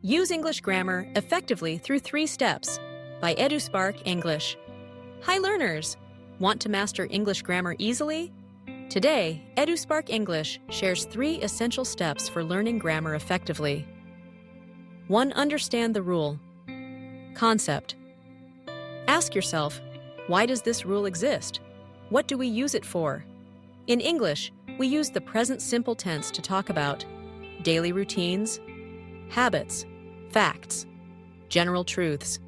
Use English grammar effectively through 3 steps by EduSparkEnglish. Hi learners! Want to master English grammar easily? Today, EduSparkEnglish shares 3 essential steps for learning grammar effectively. 1. Understand the rule. Concept. Ask yourself, why does this rule exist? What do we use it for? In English, we use the present simple tense to talk about daily routines, habits, facts, general truths.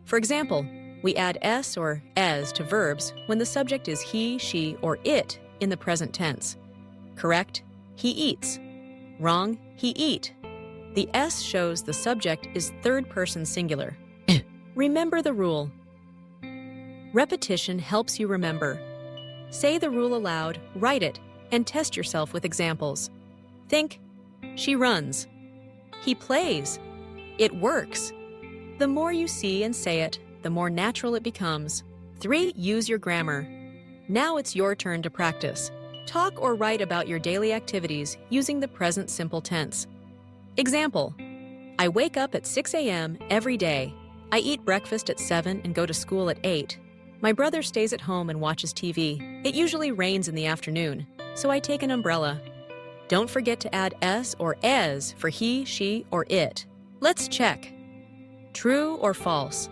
For example, we add s or es to verbs when the subject is he, she, or it in the present tense. Correct? He eats. Wrong? He eat. The s shows the subject is third-person singular. Remember the rule. Repetition helps you remember. Say the rule aloud, write it, and test yourself with examples. Think, she runs. He plays. It works. The more you see and say it, the more natural it becomes. 3. Use your grammar. Now it's your turn to practice. Talk or write about your daily activities using the present simple tense. Example: I wake up at 6 a.m. every day. I eat breakfast at 7 and go to school at 8. My brother stays at home and watches TV. It usually rains in the afternoon, so I take an umbrella. Don't forget to add s or es for he, she, or it. Let's check. True or false?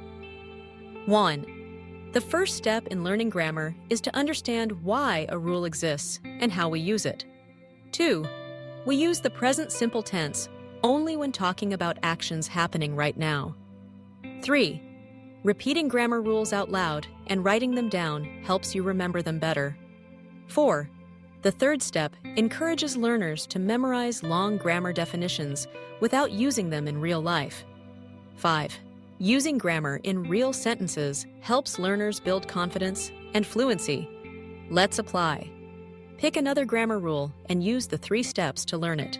1. The first step in learning grammar is to understand why a rule exists and how we use it. 2. We use the present simple tense only when talking about actions happening right now. 3. Repeating grammar rules out loud and writing them down helps you remember them better. 4. The third step encourages learners to memorize long grammar definitions without using them in real life. 5. Using grammar in real sentences helps learners build confidence and fluency. Let's apply. Pick another grammar rule and use the 3 steps to learn it.